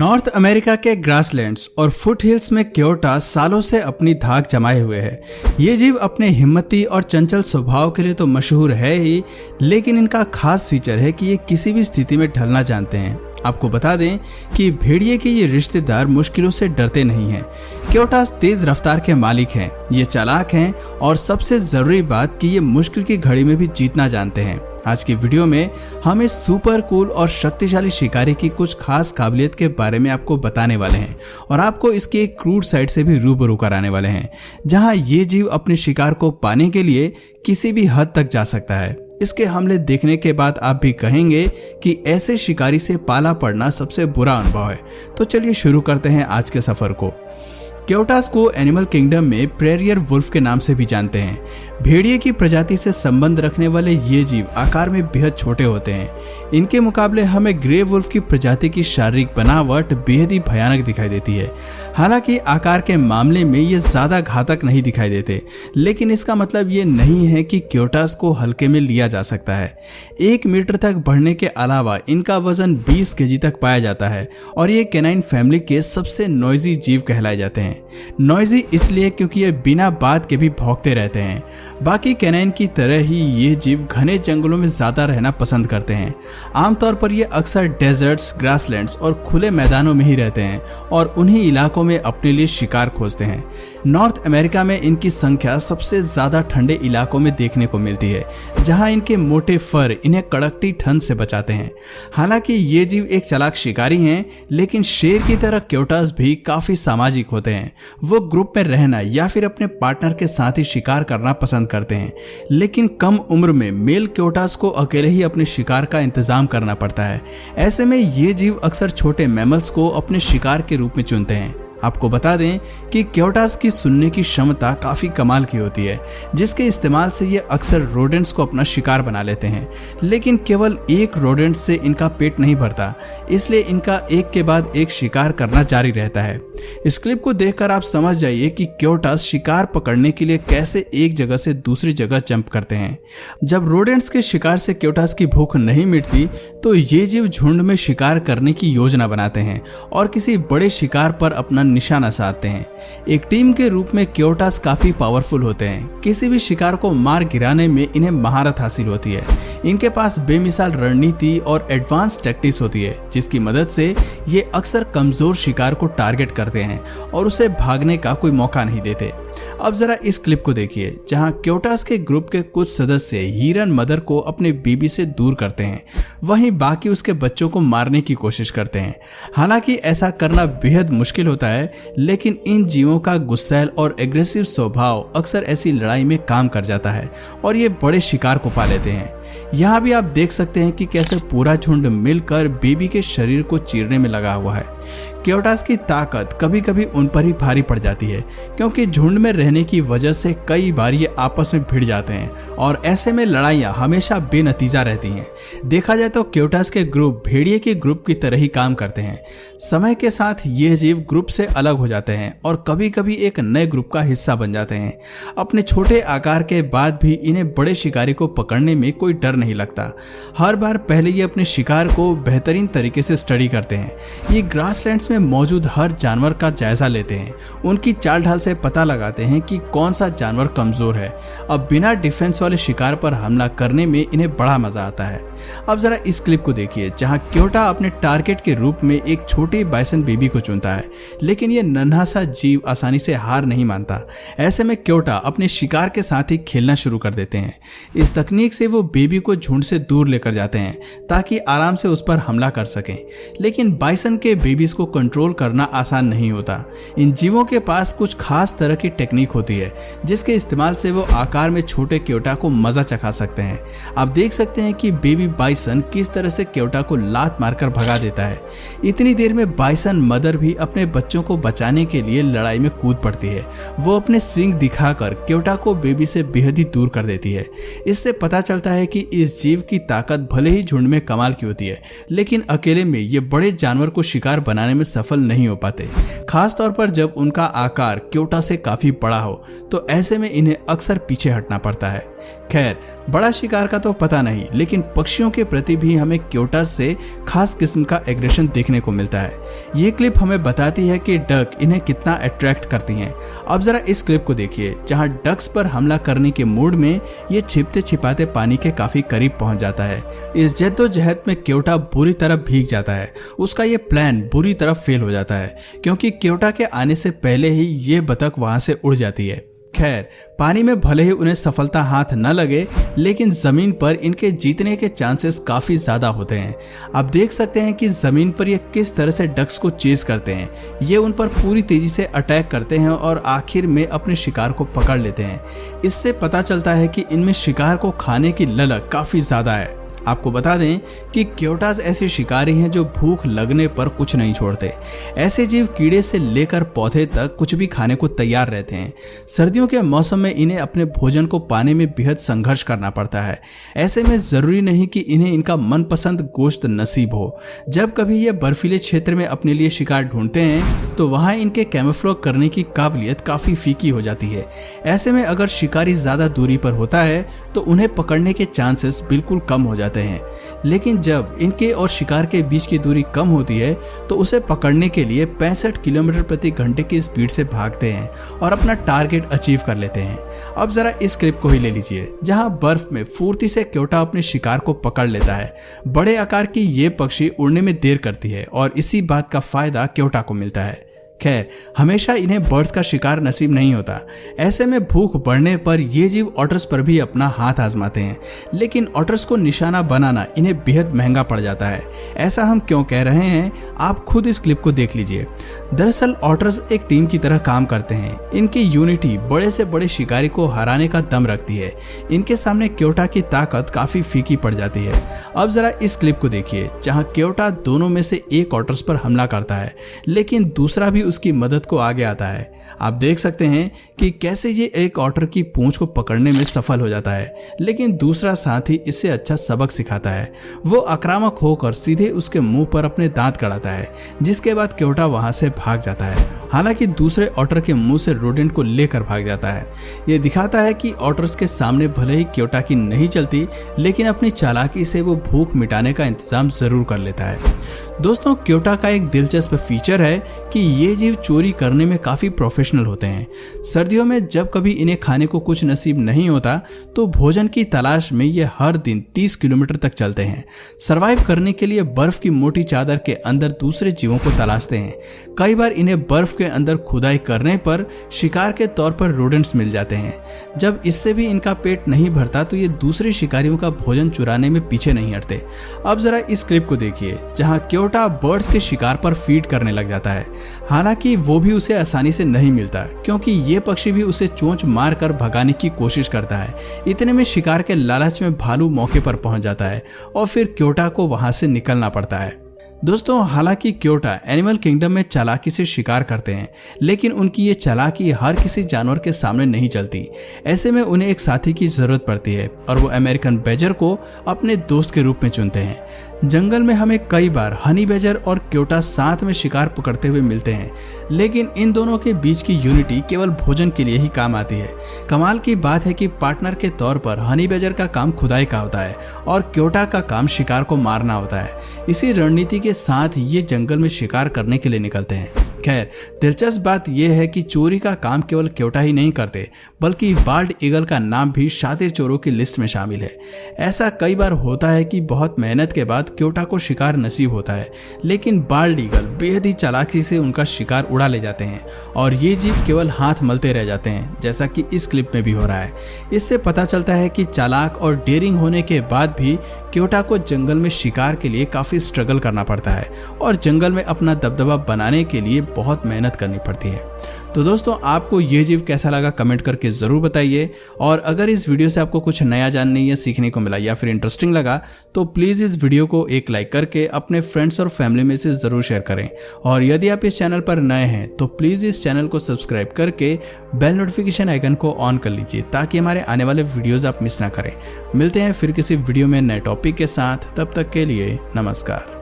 North America के grasslands और foot hills में क्योटा सालों से अपनी धाक जमाए हुए है। ये जीव अपने हिम्मती और चंचल स्वभाव के लिए तो मशहूर है ही, लेकिन इनका खास फीचर है कि ये किसी भी स्थिति में ढलना जानते हैं। आपको बता दें कि भेड़िए के ये रिश्तेदार मुश्किलों से डरते नहीं हैं। क्योटास तेज रफ्तार के मालिक हैं, ये चालाक हैं और सबसे जरूरी बात कि ये मुश्किल की घड़ी में भी जीतना जानते हैं। आज की वीडियो में हम इस सुपर कूल और शक्तिशाली शिकारी की कुछ खास काबिलियत के बारे में आपको बताने वाले हैं और आपको इसकी एक क्रूड साइड से भी रूबरू कराने वाले हैं, जहां ये जीव अपने शिकार को पाने के लिए किसी भी हद तक जा सकता है। इसके हमले देखने के बाद आप भी कहेंगे कि ऐसे शिकारी से पाला पड़ना सबसे बुरा अनुभव है। तो चलिए शुरू करते हैं आज के सफर को। क्योटास को एनिमल किंगडम में प्रेरियर वुल्फ के नाम से भी जानते हैं। भेड़िए की प्रजाति से संबंध रखने वाले ये जीव आकार में बेहद छोटे होते हैं। इनके मुकाबले हमें ग्रे वुल्फ की प्रजाति की शारीरिक बनावट बेहद ही भयानक दिखाई देती है। हालांकि आकार के मामले में ये ज्यादा घातक नहीं दिखाई देते, लेकिन इसका मतलब ये नहीं है कि क्योटास को हल्के में लिया जा सकता है। 1 मीटर तक बढ़ने के अलावा इनका वजन 20 केजी तक पाया जाता है और ये कैनाइन फैमिली के सबसे नॉइजी जीव कहलाए जाते हैं। नॉइजी इसलिए क्योंकि ये बिना बात के भी भौंकते रहते हैं। बाकी कैनाइन की तरह ही ये जीव घने जंगलों में ज्यादा रहना पसंद करते हैं। आमतौर पर ये अक्सर डेजर्ट्स, ग्रासलैंड्स और खुले मैदानों में ही रहते हैं और उन्हीं इलाकों में अपने लिए शिकार खोजते हैं। नॉर्थ अमेरिका में इनकी संख्या सबसे ज्यादा ठंडे इलाकों में देखने को मिलती है, जहां इनके मोटे फर इन्हें कड़कती ठंड से बचाते हैं। हालांकि ये जीव एक चालाक शिकारी हैं, लेकिन शेर की तरह क्योटास भी काफी सामाजिक होते हैं। वो ग्रुप में रहना या फिर अपने पार्टनर के साथ ही शिकार करना पसंद करते हैं, लेकिन कम उम्र में मेल क्योटास को अकेले ही अपने शिकार का इंतजाम करना पड़ता है। ऐसे में ये जीव अक्सर छोटे मैमल्स को अपने शिकार के रूप में चुनते हैं। आपको बता दें कि क्योटास की सुनने की क्षमता काफी कमाल की होती है, जिसके इस्तेमाल से ये अक्सर रोडेंट्स को अपना शिकार बना लेते हैं। लेकिन केवल एक रोडेंट से इनका पेट नहीं भरता, इसलिए इनका एक के बाद एक शिकार करना जारी रहता है। इस क्लिप को देखकर आप समझ जाइए कि क्योटास शिकार पकड़ने के लिए कैसे एक जगह से दूसरी जगह जंप करते हैं। जब रोडेंट्स के शिकार से क्योटास की भूख नहीं मिटती, तो ये जीव झुंड में शिकार करने की योजना बनाते हैं और किसी बड़े शिकार पर अपना निशाना साधते हैं। एक टीम के रूप में क्योटास काफी पावरफुल होते हैं। किसी भी शिकार को मार गिराने में इन्हें महारत हासिल होती है। इनके पास बेमिसाल रणनीति और एडवांस टैक्टिक्स होती है, जिसकी मदद से ये अक्सर कमजोर शिकार को टारगेट करते हैं और उसे भागने का कोई मौका नहीं देते। अब जरा इस क्लिप को देखिए, जहां क्योटास के ग्रुप के कुछ सदस्य हिरन मदर को अपने बीबी से दूर करते हैं, वहीं बाकी उसके बच्चों को मारने की कोशिश करते हैं। हालांकि ऐसा करना बेहद मुश्किल होता है, लेकिन इन जीवों का गुस्सैल और एग्रेसिव स्वभाव अक्सर ऐसी लड़ाई में काम कर जाता है और ये बड़े शिकार को पा लेते हैं। यहाँ भी आप देख सकते हैं कि कैसे पूरा झुंड मिलकर बेबी के शरीर को चीरने में लगा हुआ है। क्योटास की ताकत कभी कभी उन पर ही भारी पड़ जाती है, क्योंकि झुंड में रहने की वजह से कई बार ये आपस में भिड़ जाते हैं और ऐसे में लड़ाइयाँ हमेशा बेनतीजा रहती हैं। देखा जाए तो क्योटास के ग्रुप भेड़िए के ग्रुप की तरह ही काम करते हैं। समय के साथ ये जीव ग्रुप से अलग हो जाते हैं और कभी कभी एक नए ग्रुप का हिस्सा बन जाते हैं। अपने छोटे आकार के बाद भी इन्हें बड़े शिकारी को पकड़ने में कोई डर नहीं लगता। हर बार पहले ये अपने शिकार को बेहतरीन तरीके से स्टडी करते हैं। ये ग्रासलैंड्स में मौजूद हर जानवर का जायजा लेते हैं, उनकी चाल ढाल से पता लगाते हैं कि कौन सा जानवर कमजोर है। अब बिना डिफेंस वाले शिकार पर हमला करने में इन्हें बड़ा मजा आता है। अब जरा इस क्लिप को देखिए, जहां क्योटा अपने टारगेट के रूप में एक छोटी बाइसन बेबी को चुनता है, लेकिन ये नन्हा सा जीव आसानी से हार नहीं मानता। ऐसे में क्योटा अपने शिकार के साथ ही खेलना शुरू कर देते हैं। इस तकनीक से वो बेबी को झुंड से दूर लेकर जाते हैं ताकि आराम से उस पर हमला कर सकें। लेकिन बाइसन के बेबीज को कंट्रोल करना आसान नहीं होता। इन जीवों के पास कुछ खास तरह की टेक्निक होती है, जिसके इस्तेमाल से वो आकार में छोटे क्योटा को मजा चखा सकते हैं। आप देख सकते हैं कि बेबी बाइसन किस तरह से क्योटा को लात मारकर भगा देता है। इतनी देर में बाइसन मदर भी अपने बच्चों को बचाने के लिए लड़ाई में कूद पड़ती है। वो अपने सींग दिखाकर क्योटा को बेबी से बेहद ही दूर कर देती है। इससे पता चलता है कि इस जीव की ताकत भले ही झुंड में कमाल की होती है, लेकिन अकेले में ये बड़े जानवर को शिकार बनाने में सफल नहीं हो पाते। खास तौर पर जब उनका आकार क्योटा से काफी बड़ा हो, तो ऐसे में इन्हें अक्सर पीछे हटना पड़ता है। खैर, बड़ा शिकार का तो पता नहीं, लेकिन पक्षियों के प्रति भी हमें क्योटास से खास किस्म का एग्रेशन देखने को मिलता है। ये क्लिप हमें बताती है कि डक इन्हें कितना अट्रैक्ट करती हैं। अब जरा इस क्लिप को देखिए, जहां डक्स पर हमला करने के मूड में ये छिपते छिपाते पानी के काफी करीब पहुंच जाता है। इस जद्दोजहद में क्योटा बुरी तरह भीग जाता है। उसका ये प्लान बुरी तरह फेल हो जाता है, क्योंकि क्योटा के आने से पहले ही ये बतख वहां से उड़ जाती है। खैर, पानी में भले ही उन्हें सफलता हाथ न लगे, लेकिन जमीन पर इनके जीतने के चांसेस काफी ज्यादा होते हैं। आप देख सकते हैं कि जमीन पर ये किस तरह से डक्स को चेज करते हैं। ये उन पर पूरी तेजी से अटैक करते हैं और आखिर में अपने शिकार को पकड़ लेते हैं। इससे पता चलता है कि इनमें शिकार को खाने की ललक काफी ज्यादा है। आपको बता दें कि क्योटास ऐसे शिकारी हैं जो भूख लगने पर कुछ नहीं छोड़ते। ऐसे जीव कीड़े से लेकर पौधे तक कुछ भी खाने को तैयार रहते हैं। सर्दियों के मौसम में इन्हें अपने भोजन को पाने में बेहद संघर्ष करना पड़ता है। ऐसे में जरूरी नहीं कि इन्हें इनका मनपसंद गोश्त नसीब हो। जब कभी ये बर्फीले क्षेत्र में अपने लिए शिकार ढूंढते हैं तो वहां इनके कैमोफ्लेज करने की काबिलियत काफी फीकी हो जाती है। ऐसे में अगर शिकारी ज्यादा दूरी पर होता है तो उन्हें पकड़ने के चांसेस बिल्कुल कम हो जाते हैं। लेकिन जब इनके और शिकार के बीच की दूरी कम होती है तो उसे पकड़ने के लिए 65 किलोमीटर प्रति घंटे की स्पीड से भागते हैं और अपना टारगेट अचीव कर लेते हैं। अब जरा इस क्लिप को ही ले लीजिए, जहां बर्फ में फुर्ती से क्योटा अपने शिकार को पकड़ लेता है। बड़े आकार की ये पक्षी उड़ने में देर करती है और इसी बात का फायदा क्योटा को मिलता है। खैर, हमेशा इन्हें बर्ड्स का शिकार नसीब नहीं होता। ऐसे में भूख बढ़ने पर ये जीव ऑटर्स पर भी अपना हाथ आजमाते हैं, लेकिन ऑटर्स को निशाना बनाना इन्हें बेहद महंगा पड़ जाता है। ऐसा हम क्यों कह रहे हैं, आप खुद इस क्लिप को देख लीजिए। दरअसल ऑटर्स एक टीम की तरह काम करते हैं। इनकी यूनिटी बड़े से बड़े शिकारी को हराने का दम रखती है। इनके सामने क्योटा की ताकत काफी फीकी पड़ जाती है। अब जरा इस क्लिप को देखिए, जहां क्योटा दोनों में से एक ऑटर्स पर हमला करता है, लेकिन दूसरा भी उसकी मदद को आगे आता है। आप देख सकते हैं कि कैसे ये एक ऑटर की पूंछ को पकड़ने में सफल हो जाता है, लेकिन दूसरा साथी इससे अच्छा सबक सिखाता है। वो आक्रामक होकर सीधे उसके मुंह पर अपने दांत गड़ाता है, जिसके बाद क्योटा वहां से भाग जाता है। हालांकि दूसरे ऑटर के मुंह से रोडेंट को लेकर भाग जाता है। ये दिखाता है कि ऑटर्स के सामने भले ही क्योटा की नहीं चलती, लेकिन अपनी चालाकी से वो भूख मिटाने का इंतजाम जरूर कर लेता है। दोस्तों, क्योटा का एक दिलचस्प फीचर है कि ये जीव चोरी करने में काफी प्रोफेशनल होते हैं। सर्दियों में जब कभी इन्हें खाने को कुछ नसीब नहीं होता तो भोजन की तलाश में ये हर दिन 30 किलोमीटर तक चलते हैं। सरवाइव करने के लिए बर्फ की मोटी चादर के अंदर दूसरे जीवों को तलाशते हैं। कई बार इन्हें बर्फ के अंदर खुदाई करने पर शिकार के तौर पर रोडेंट्स मिल जाते हैं। जब इससे भी इनका पेट नहीं भरता तो ये दूसरे शिकारियों का भोजन चुराने में पीछे नहीं हटते। अब जरा इस क्लिप को देखिए, जहां क्योटा बर्ड्स के शिकार पर फीड करने लग जाता है। हालांकि वो भी उसे आसानी से नहीं मिलता, क्योंकि ये पक्षी भी उसे चोंच मार कर भगाने की कोशिश करता है। इतने में शिकार के लालच में भालू मौके पर पहुंच जाता है और फिर क्योटा को वहां से निकलना पड़ता है। दोस्तों, हालांकि क्योटा एनिमल किंगडम में चालाकी से शिकार करते हैं, लेकिन उनकी ये चालाकी हर किसी जानवर के सामने नहीं चलती। ऐसे में उन्हें एक साथी की जरूरत पड़ती है और वो अमेरिकन बैजर को अपने दोस्त के रूप में चुनते हैं। जंगल में हमें कई बार हनी बैजर और क्योटा साथ में शिकार पकड़ते हुए मिलते हैं, लेकिन इन दोनों के बीच की यूनिटी केवल भोजन के लिए ही काम आती है। कमाल की बात है कि पार्टनर के तौर पर हनी बैजर का काम खुदाई का होता है और क्योटा का काम शिकार को मारना होता है। इसी रणनीति के साथ ये जंगल में शिकार करने के लिए निकलते हैं। खैर, दिलचस्प बात यह है कि चोरी का काम केवल क्योटा ही नहीं करते, बल्कि बाल्ड ईगल का नाम भी शातिर चोरों की लिस्ट में शामिल है। ऐसा कई बार होता है कि बहुत मेहनत के बाद क्योटा को शिकार नसीब होता है, लेकिन बाल्ड ईगल बेहद ही चालाकी से उनका शिकार उड़ा ले जाते हैं और ये जीव केवल हाथ मलते रह जाते हैं, जैसा कि इस क्लिप में भी हो रहा है। इससे पता चलता है कि चालाक और डेयरिंग होने के बाद भी क्योटा को जंगल में शिकार के लिए काफी स्ट्रगल करना पड़ता है और जंगल में अपना दबदबा बनाने के लिए बहुत मेहनत करनी पड़ती है। तो दोस्तों, आपको ये जीव कैसा लगा कमेंट करके जरूर बताइए, और अगर इस वीडियो से आपको कुछ नया जानने या सीखने को मिला या फिर इंटरेस्टिंग लगा तो प्लीज इस वीडियो को एक लाइक करके अपने फ्रेंड्स और फैमिली में से जरूर शेयर करें। और यदि आप इस चैनल पर नए हैं तो प्लीज इस चैनल को सब्सक्राइब करके बेल नोटिफिकेशन आइकन को ऑन कर लीजिए, ताकि हमारे आने वाले वीडियोज आप मिस ना करें। मिलते हैं फिर किसी वीडियो में नए टॉपिक के साथ, तब तक के लिए नमस्कार।